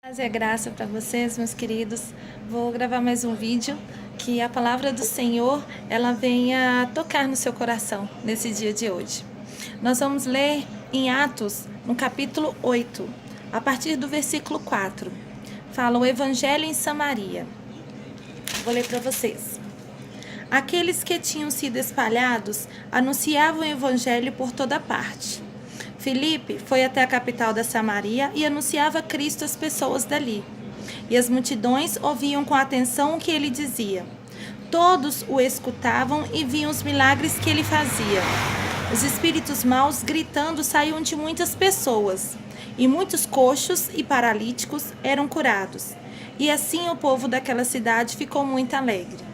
Paz e graça para vocês, meus queridos. Vou gravar mais um vídeo que a palavra do Senhor ela venha tocar no seu coração nesse dia de hoje. Nós vamos ler em Atos, no capítulo 8, a partir do versículo 4. Fala o Evangelho em Samaria. Vou ler para vocês. Aqueles que tinham sido espalhados anunciavam o Evangelho por toda parte. Filipe foi até a capital da Samaria e anunciava Cristo às pessoas dali. E as multidões ouviam com atenção o que ele dizia. Todos o escutavam e viam os milagres que ele fazia. Os espíritos maus, gritando, saíam de muitas pessoas, e muitos coxos e paralíticos eram curados. E assim o povo daquela cidade ficou muito alegre.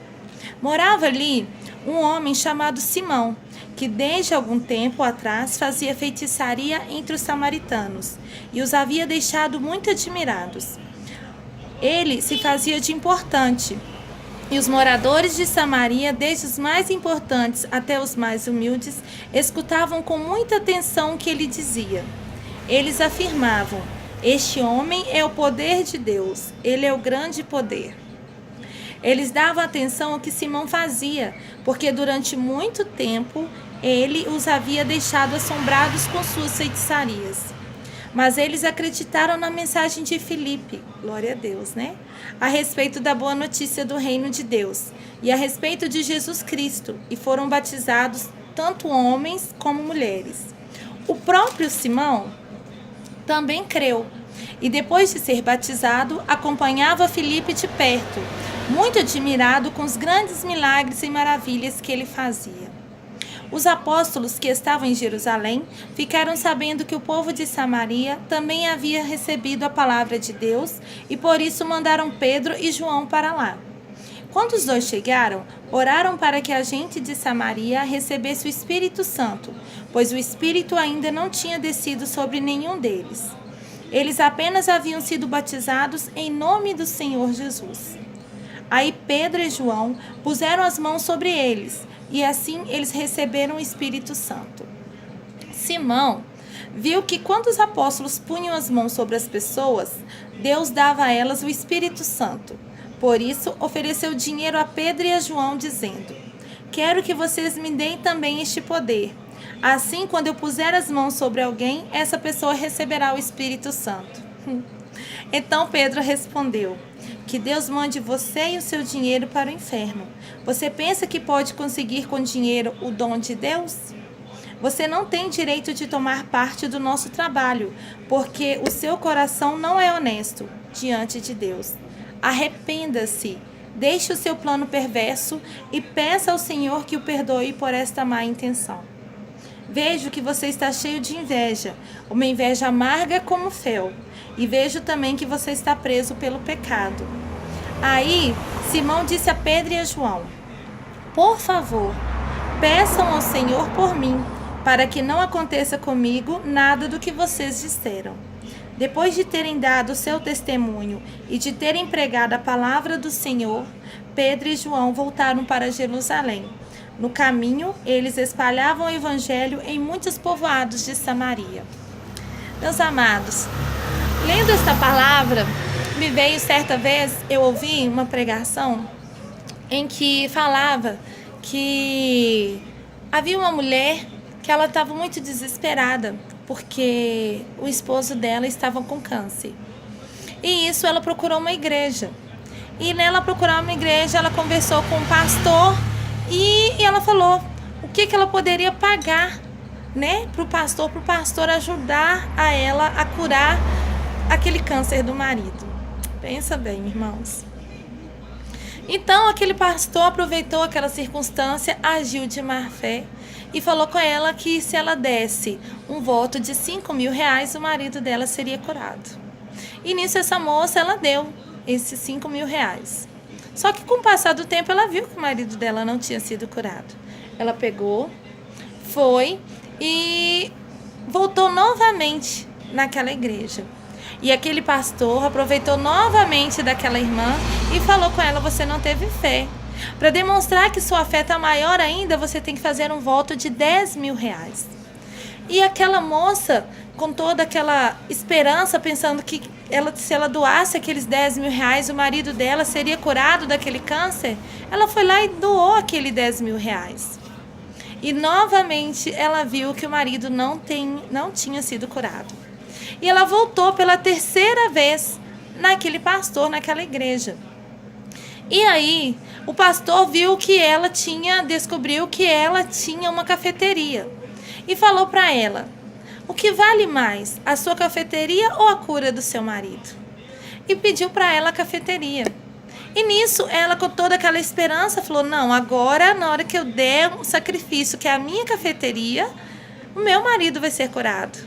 Morava ali um homem chamado Simão, que desde algum tempo atrás fazia feitiçaria entre os samaritanos e os havia deixado muito admirados. Ele se fazia de importante, e os moradores de Samaria, desde os mais importantes até os mais humildes, escutavam com muita atenção o que ele dizia. Eles afirmavam: este homem é o poder de Deus, ele é o grande poder. Eles davam atenção ao que Simão fazia, porque durante muito tempo ele os havia deixado assombrados com suas feitiçarias. Mas eles acreditaram na mensagem de Filipe, glória a Deus, né? A respeito da boa notícia do reino de Deus e a respeito de Jesus Cristo, e foram batizados tanto homens como mulheres. O próprio Simão também creu, e depois de ser batizado, acompanhava Filipe de perto, muito admirado com os grandes milagres e maravilhas que ele fazia. Os apóstolos que estavam em Jerusalém ficaram sabendo que o povo de Samaria também havia recebido a palavra de Deus e por isso mandaram Pedro e João para lá. Quando os dois chegaram, oraram para que a gente de Samaria recebesse o Espírito Santo, pois o Espírito ainda não tinha descido sobre nenhum deles. Eles apenas haviam sido batizados em nome do Senhor Jesus. Aí Pedro e João puseram as mãos sobre eles, e assim eles receberam o Espírito Santo. Simão viu que quando os apóstolos punham as mãos sobre as pessoas, Deus dava a elas o Espírito Santo. Por isso, ofereceu dinheiro a Pedro e a João, dizendo: quero que vocês me deem também este poder. Assim, quando eu puser as mãos sobre alguém, essa pessoa receberá o Espírito Santo. Então Pedro respondeu: que Deus mande você e o seu dinheiro para o inferno. Você pensa que pode conseguir com dinheiro o dom de Deus? Você não tem direito de tomar parte do nosso trabalho, porque o seu coração não é honesto diante de Deus. Arrependa-se, deixe o seu plano perverso e peça ao Senhor que o perdoe por esta má intenção. Vejo que você está cheio de inveja, uma inveja amarga como fel, e vejo também que você está preso pelo pecado. Aí, Simão disse a Pedro e a João: por favor, peçam ao Senhor por mim, para que não aconteça comigo nada do que vocês disseram. Depois de terem dado o seu testemunho e de terem pregado a palavra do Senhor, Pedro e João voltaram para Jerusalém. No caminho, eles espalhavam o evangelho em muitos povoados de Samaria. Meus amados, lendo esta palavra, me veio certa vez, eu ouvi uma pregação em que falava que havia uma mulher que ela estava muito desesperada porque o esposo dela estava com câncer. E isso ela procurou uma igreja. E nela procurar uma igreja, ela conversou com um pastor e ela falou o que ela poderia pagar, né, para o pastor ajudar a ela a curar aquele câncer do marido. Pensa bem, irmãos. Então aquele pastor aproveitou aquela circunstância, agiu de má fé e falou com ela que se ela desse um voto de R$5.000, o marido dela seria curado. E nisso essa moça, ela deu esses R$5.000. Só que com o passar do tempo ela viu que o marido dela não tinha sido curado. Ela pegou, foi e voltou novamente naquela igreja. E aquele pastor aproveitou novamente daquela irmã e falou com ela: você não teve fé. Para demonstrar que sua fé está maior ainda, você tem que fazer um voto de R$10.000. E aquela moça com toda aquela esperança, pensando que se ela doasse aqueles 10 mil reais, o marido dela seria curado daquele câncer, ela foi lá e doou aquele 10 mil reais. E novamente ela viu que o marido não tinha sido curado. E ela voltou pela terceira vez naquele pastor, naquela igreja. E aí, o pastor descobriu que ela tinha uma cafeteria. E falou para ela: o que vale mais, a sua cafeteria ou a cura do seu marido? E pediu para ela a cafeteria. E nisso, ela, com toda aquela esperança, falou: não, agora, na hora que eu der um sacrifício, que é a minha cafeteria, o meu marido vai ser curado.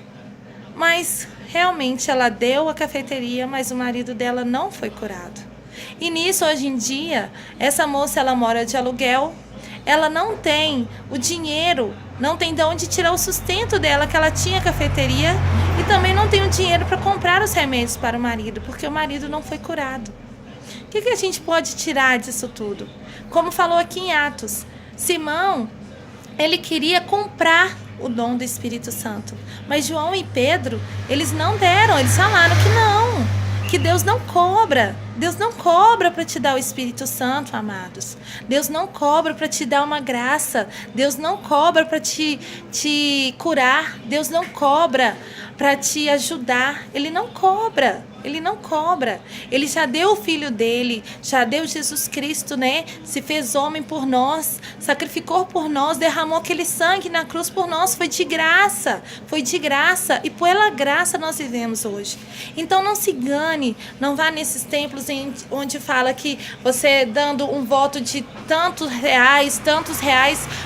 Mas, realmente, ela deu a cafeteria, mas o marido dela não foi curado. E nisso, hoje em dia, essa moça, ela mora de aluguel, ela não tem o dinheiro, não tem de onde tirar o sustento dela, que ela tinha cafeteria, e também não tem o dinheiro para comprar os remédios para o marido, porque o marido não foi curado. O que a gente pode tirar disso tudo? Como falou aqui em Atos, Simão, ele queria comprar o dom do Espírito Santo, mas João e Pedro, eles não deram, eles falaram que não, que Deus não cobra. Deus não cobra para te dar o Espírito Santo, amados. Deus não cobra para te dar uma graça. Deus não cobra para te curar. Deus não cobra para te ajudar. Ele não cobra. Ele não cobra. Ele já deu o Filho dele, já deu Jesus Cristo, né? Se fez homem por nós, sacrificou por nós, derramou aquele sangue na cruz por nós. Foi de graça. Foi de graça. E pela graça nós vivemos hoje. Então não se engane, não vá nesses templos onde fala que você dando um voto de tantos reais,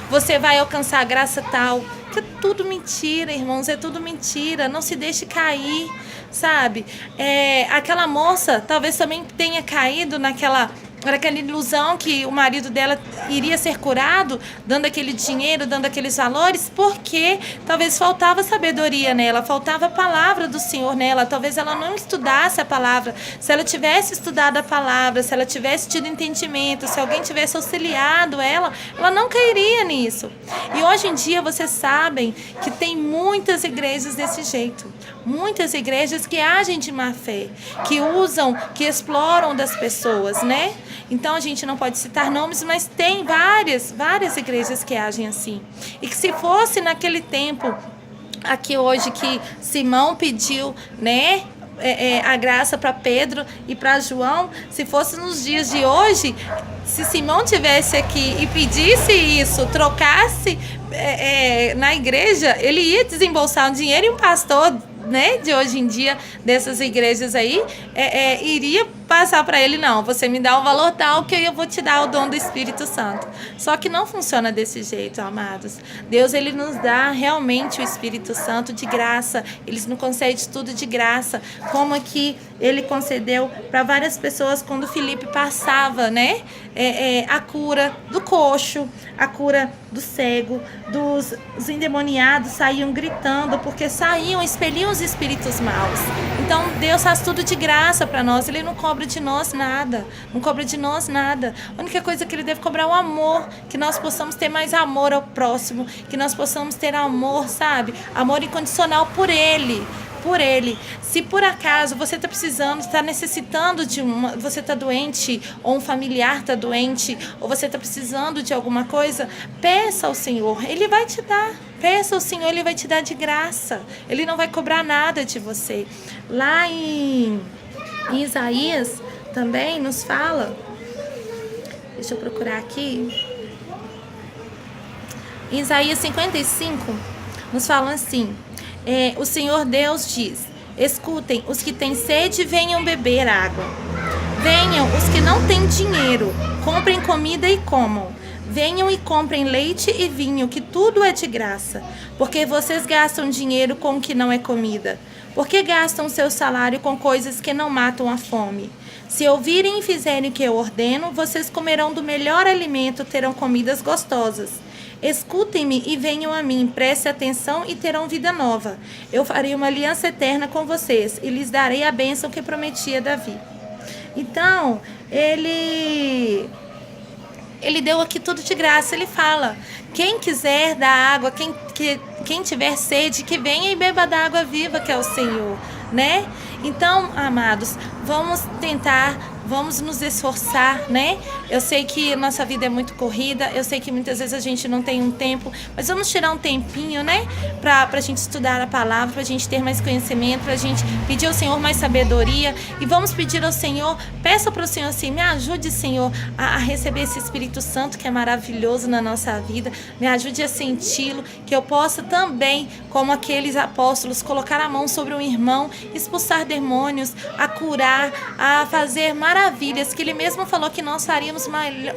você vai alcançar a graça tal. Que é tudo mentira, irmãos, é tudo mentira. Não se deixe cair, sabe? Aquela moça talvez também tenha caído naquela ilusão que o marido dela iria ser curado, dando aquele dinheiro, dando aqueles valores, porque talvez faltava sabedoria nela, faltava a palavra do Senhor nela, talvez ela não estudasse a palavra. Se ela tivesse estudado a palavra, se ela tivesse tido entendimento, se alguém tivesse auxiliado ela não cairia nisso. E hoje em dia vocês sabem que tem muitas igrejas desse jeito, muitas igrejas que agem de má fé, que usam, que exploram das pessoas, né? Então a gente não pode citar nomes, mas tem várias igrejas que agem assim. E que se fosse naquele tempo, aqui hoje que Simão pediu, né, a graça para Pedro e para João, se fosse nos dias de hoje, se Simão tivesse aqui e pedisse isso, trocasse na igreja, ele ia desembolsar um dinheiro e um pastor, né, de hoje em dia, dessas igrejas aí, iria passar para ele: não, você me dá um valor tal que eu vou te dar o dom do Espírito Santo. Só que não funciona desse jeito, amados. Deus, ele nos dá realmente o Espírito Santo de graça, ele nos concede tudo de graça, como aqui ele concedeu para várias pessoas quando Filipe passava, né, a cura do coxo, a cura do cego, os endemoniados saíam gritando porque expeliam os espíritos maus. Então Deus faz tudo de graça para nós, ele não cobra de nós nada, não cobra de nós nada. A única coisa que ele deve cobrar é o amor, que nós possamos ter mais amor ao próximo, que nós possamos ter amor, sabe? Amor incondicional por ele. Se por acaso você está precisando, está necessitando você está doente, ou um familiar está doente, ou você está precisando de alguma coisa, peça ao Senhor, ele vai te dar. Peça ao Senhor, ele vai te dar de graça. Ele não vai cobrar nada de você. Lá em Isaías também nos fala, deixa eu procurar aqui, em Isaías 55 nos fala assim: o Senhor Deus diz: escutem, os que têm sede, venham beber água. Venham os que não têm dinheiro, comprem comida e comam. Venham e comprem leite e vinho, que tudo é de graça. Porque vocês gastam dinheiro com o que não é comida. Porque gastam seu salário com coisas que não matam a fome. Se ouvirem e fizerem o que eu ordeno, vocês comerão do melhor alimento, terão comidas gostosas. Escutem-me e venham a mim, prestem atenção e terão vida nova. Eu farei uma aliança eterna com vocês e lhes darei a bênção que prometi a Davi. Então, ele Ele deu aqui tudo de graça. Ele fala: quem quiser da água, quem tiver sede, que venha e beba da água viva, que é o Senhor, né? Então, amados, vamos tentar, vamos nos esforçar, né? Eu sei que nossa vida é muito corrida, eu sei que muitas vezes a gente não tem um tempo, mas vamos tirar um tempinho, né? Pra gente estudar a palavra, pra gente ter mais conhecimento, pra gente pedir ao Senhor mais sabedoria, e vamos pedir ao Senhor, peça pro Senhor assim: me ajude, Senhor, a receber esse Espírito Santo que é maravilhoso na nossa vida, me ajude a senti-lo, que eu possa também, como aqueles apóstolos, colocar a mão sobre um irmão, expulsar demônios, a curar, a fazer maravilhas, que ele mesmo falou que nós faríamos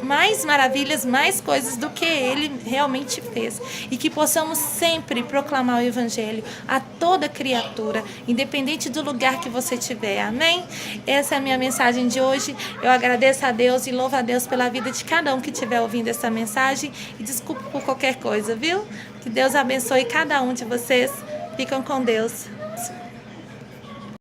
mais maravilhas, mais coisas do que ele realmente fez, e que possamos sempre proclamar o Evangelho a toda criatura, independente do lugar que você estiver. Amém? Essa é a minha mensagem de hoje. Eu agradeço a Deus e louvo a Deus pela vida de cada um que estiver ouvindo essa mensagem, e desculpe por qualquer coisa, viu? Que Deus abençoe cada um de vocês. Ficam com Deus.